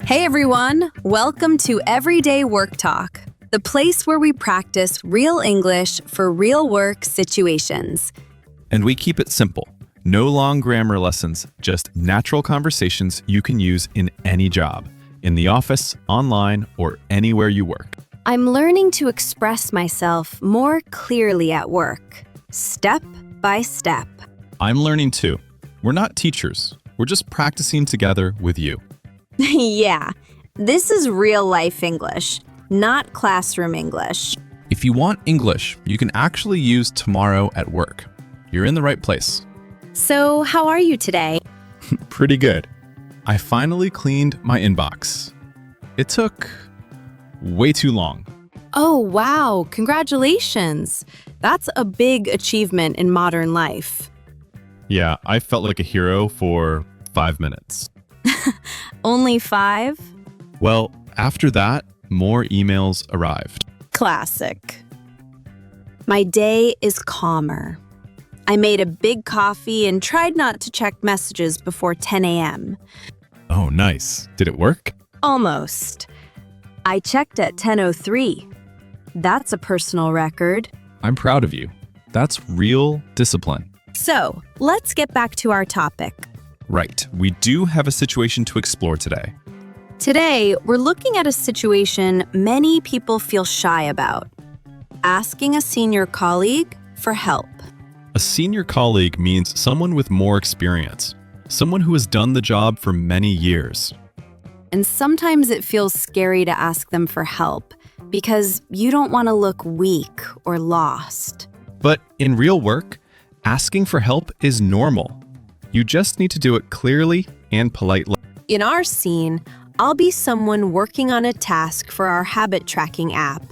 Hey everyone, welcome to Everyday Work Talk, the place where we practice real English for real work situations. And we keep it simple. No long grammar lessons, just natural conversations you can use in any job, in the office, online, or anywhere you work. I'm learning to express myself more clearly at work, step by step. I'm learning too. We're not teachers. We're just practicing together with you. Yeah, this is real life English, not classroom English. If you want English, you can actually use tomorrow at work. You're in the right place. So, how are you today? Pretty good. I finally cleaned my inbox. It took way too long. Oh, wow, congratulations. That's a big achievement in modern life. Yeah, I felt like a hero for 5 minutes. Only 5? Well, after that, more emails arrived. Classic. My day is calmer. I made a big coffee and tried not to check messages before 10 a.m. Oh, nice. Did it work? Almost. I checked at 10:03. That's a personal record. I'm proud of you. That's real discipline. So, let's get back to our topic. Right. We do have a situation to explore today. Today, we're looking at a situation many people feel shy about. Asking a senior colleague for help. A senior colleague means someone with more experience, someone who has done the job for many years. And sometimes it feels scary to ask them for help because you don't want to look weak or lost. But in real work, asking for help is normal. You just need to do it clearly and politely. In our scene, I'll be someone working on a task for our habit tracking app,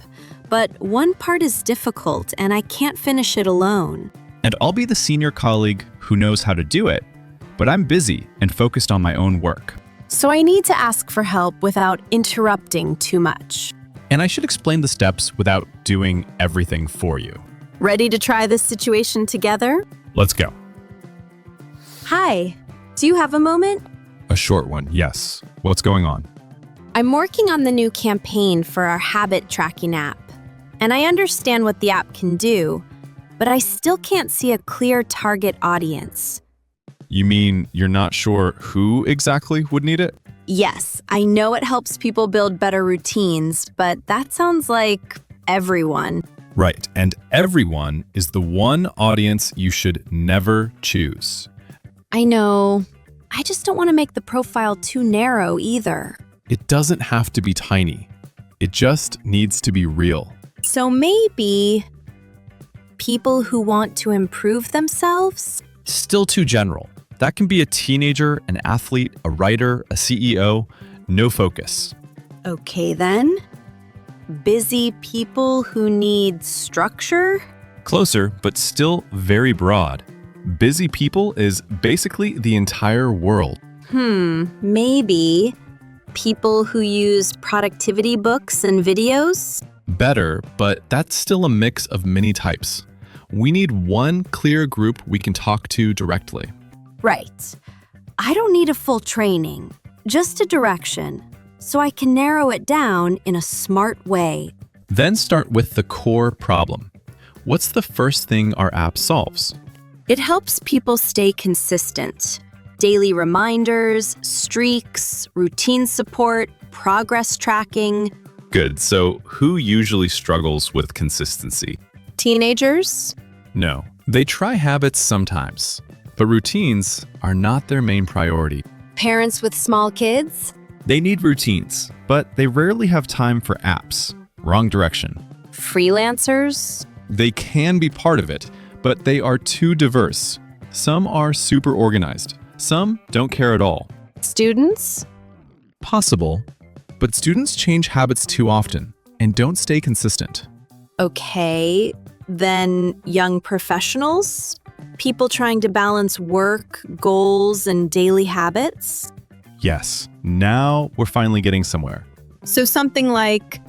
but one part is difficult and I can't finish it alone. And I'll be the senior colleague who knows how to do it, but I'm busy and focused on my own work. So I need to ask for help without interrupting too much. And I should explain the steps without doing everything for you. Ready to try this situation together? Let's go. Hi, do you have a moment? A short one, yes. What's going on? I'm working on the new campaign for our habit tracking app, and I understand what the app can do, but I still can't see a clear target audience. You mean you're not sure who exactly would need it? Yes, I know it helps people build better routines, but that sounds like everyone. Right, and everyone is the one audience you should never choose. I know. I just don't want to make the profile too narrow either. It doesn't have to be tiny. It just needs to be real. So maybe people who want to improve themselves? Still too general. That can be a teenager, an athlete, a writer, a CEO. No focus. Okay then. Busy people who need structure? Closer, but still very broad. Busy people is basically the entire world. Maybe people who use productivity books and videos? Better, but that's still a mix of many types. We need one clear group we can talk to directly. Right. I don't need a full training, just a direction, so I can narrow it down in a smart way. Then start with the core problem. What's the first thing our app solves? It helps people stay consistent. Daily reminders, streaks, routine support, progress tracking. Good. So who usually struggles with consistency? Teenagers? No. They try habits sometimes, but routines are not their main priority. Parents with small kids? They need routines, but they rarely have time for apps. Wrong direction. Freelancers? They can be part of it, but they are too diverse. Some are super organized. Some don't care at all. Students? Possible, but students change habits too often and don't stay consistent. Okay, then young professionals? People trying to balance work, goals, and daily habits? Yes, now we're finally getting somewhere. So something like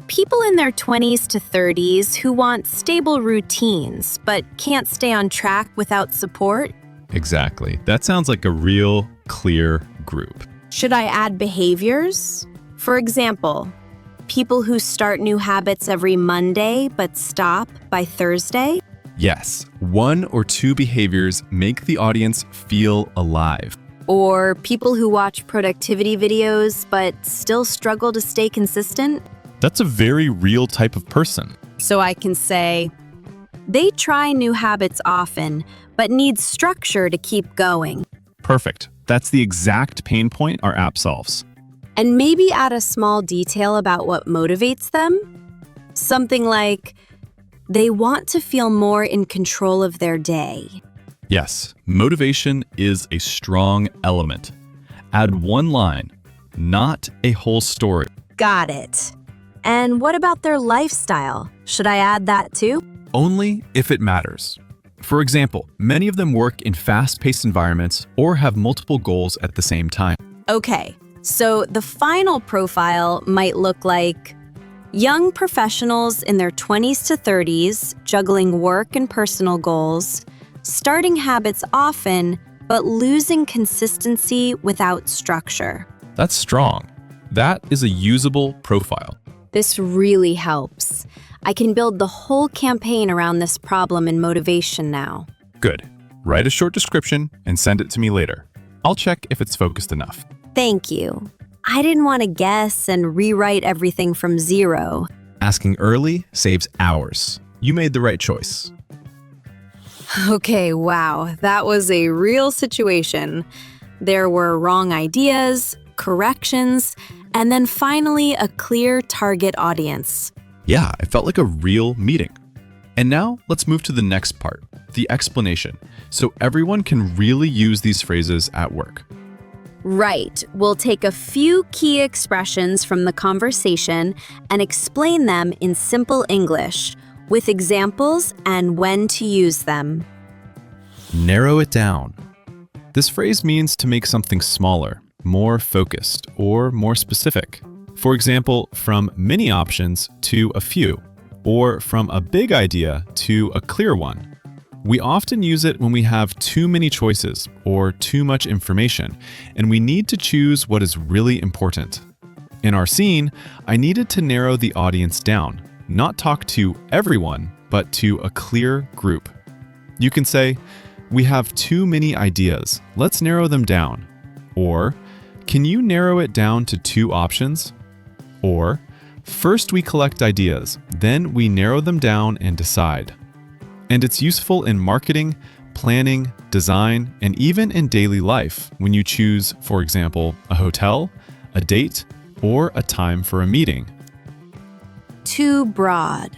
people in their 20s to 30s who want stable routines but can't stay on track without support? Exactly. That sounds like a real clear group. Should I add behaviors? For example, people who start new habits every Monday but stop by Thursday? Yes, 1 or 2 behaviors make the audience feel alive. Or people who watch productivity videos but still struggle to stay consistent? That's a very real type of person. So I can say, they try new habits often but need structure to keep going. Perfect. That's the exact pain point our app solves. And maybe add a small detail about what motivates them. Something like, they want to feel more in control of their day. Yes, motivation is a strong element. Add 1 line, not a whole story. Got it. And what about their lifestyle? Should I add that too? Only if it matters. For example, many of them work in fast-paced environments or have multiple goals at the same time. Okay, so the final profile might look like young professionals in their 20s to 30s, juggling work and personal goals, starting habits often, but losing consistency without structure. That's strong. That is a usable profile. This really helps. I can build the whole campaign around this problem and motivation now. Good. Write a short description and send it to me later. I'll check if it's focused enough. Thank you. I didn't want to guess and rewrite everything from zero. Asking early saves hours. You made the right choice. Okay, wow, that was a real situation. There were wrong ideas, corrections, and then finally a clear target audience. Yeah, it felt like a real meeting. And now let's move to the next part, the explanation, so everyone can really use these phrases at work. Right, we'll take a few key expressions from the conversation and explain them in simple English, with examples and when to use them. Narrow it down. This phrase means to make something smaller, more focused, or more specific. For example, from many options to a few, or from a big idea to a clear one. We often use it when we have too many choices or too much information, and we need to choose what is really important. In our scene, I needed to narrow the audience down, not talk to everyone, but to a clear group. You can say, "We have too many ideas. Let's narrow them down." Or, "Can you narrow it down to 2 options?" Or, "First we collect ideas, then we narrow them down and decide." And it's useful in marketing, planning, design, and even in daily life when you choose, for example, a hotel, a date, or a time for a meeting. Too broad.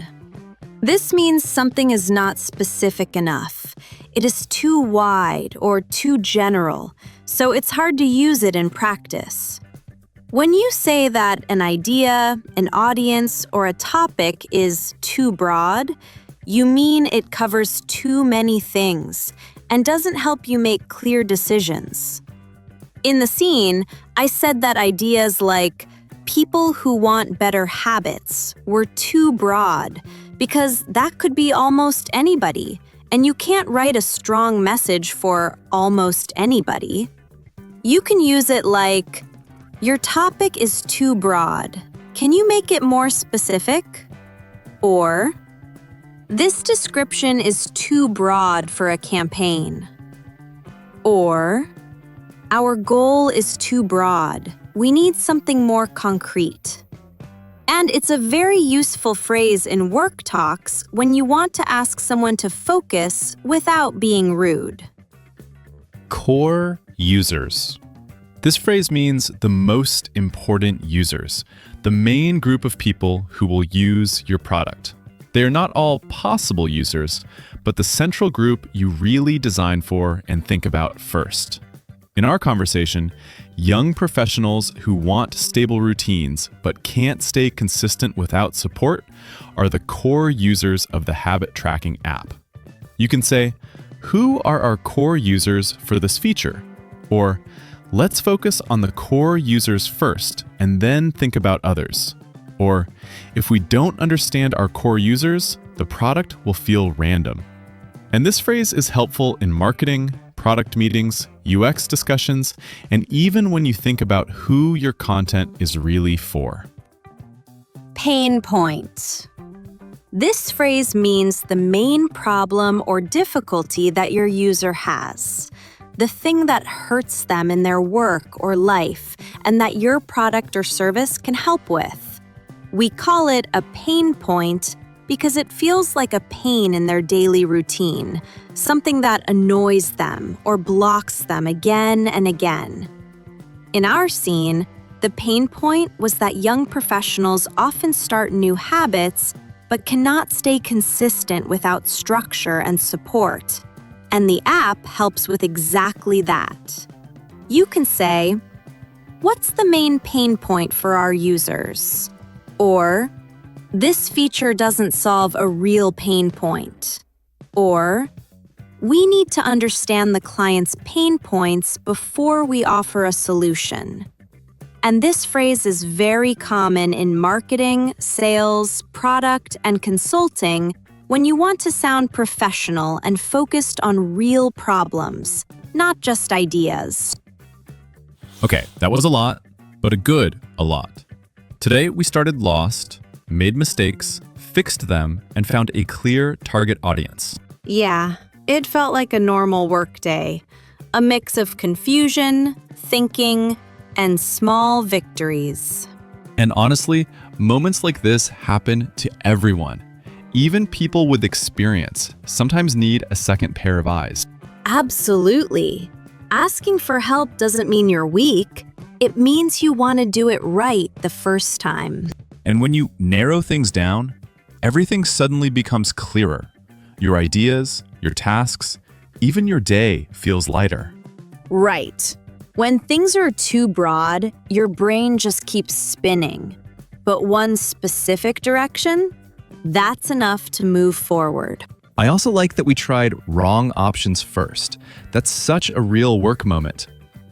This means something is not specific enough. It is too wide or too general, so it's hard to use it in practice. When you say that an idea, an audience, or a topic is too broad, you mean it covers too many things and doesn't help you make clear decisions. In the scene, I said that ideas like people who want better habits were too broad because that could be almost anybody, and you can't write a strong message for almost anybody. You can use it like, "Your topic is too broad. Can you make it more specific?" Or, "This description is too broad for a campaign." Or, "Our goal is too broad. We need something more concrete." And it's a very useful phrase in work talks when you want to ask someone to focus without being rude. Core users. This phrase means the most important users, the main group of people who will use your product. They are not all possible users, but the central group you really design for and think about first. In our conversation, young professionals who want stable routines but can't stay consistent without support are the core users of the habit tracking app. You can say, "Who are our core users for this feature?" Or, "Let's focus on the core users first and then think about others." Or, "If we don't understand our core users, the product will feel random." And this phrase is helpful in marketing, product meetings, UX discussions, and even when you think about who your content is really for. Pain point. This phrase means the main problem or difficulty that your user has, the thing that hurts them in their work or life, and that your product or service can help with. We call it a pain point because it feels like a pain in their daily routine, something that annoys them or blocks them again and again. In our scene, the pain point was that young professionals often start new habits but cannot stay consistent without structure and support. And the app helps with exactly that. You can say, "What's the main pain point for our users?" Or, "This feature doesn't solve a real pain point." Or, "We need to understand the client's pain points before we offer a solution." And this phrase is very common in marketing, sales, product, and consulting when you want to sound professional and focused on real problems, not just ideas. Okay, that was a lot, but a lot. Today, we started lost, made mistakes, fixed them, and found a clear target audience. Yeah, it felt like a normal workday. A mix of confusion, thinking, and small victories. And honestly, moments like this happen to everyone. Even people with experience sometimes need a second pair of eyes. Absolutely. Asking for help doesn't mean you're weak. It means you want to do it right the first time. And when you narrow things down, everything suddenly becomes clearer. Your ideas, your tasks, even your day feels lighter. Right. When things are too broad, your brain just keeps spinning. But one specific direction, that's enough to move forward. I also like that we tried wrong options first. That's such a real work moment.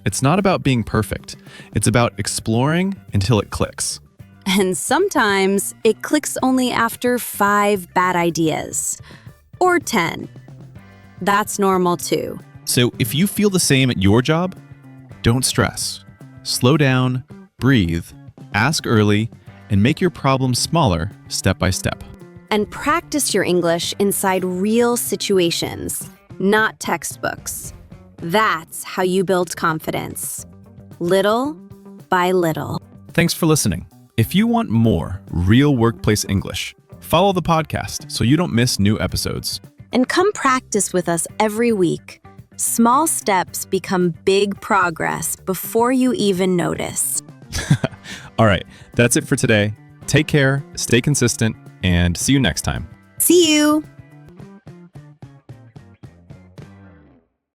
It's not about being perfect. It's about exploring until it clicks. And sometimes it clicks only after 5 bad ideas. Or 10. That's normal too. So if you feel the same at your job, don't stress. Slow down, breathe, ask early, and make your problems smaller step by step. And practice your English inside real situations, not textbooks. That's how you build confidence, little by little. Thanks for listening. If you want more real workplace English, follow the podcast so you don't miss new episodes. And come practice with us every week. Small steps become big progress before you even notice. All right, that's it for today. Take care, stay consistent, and see you next time. See you!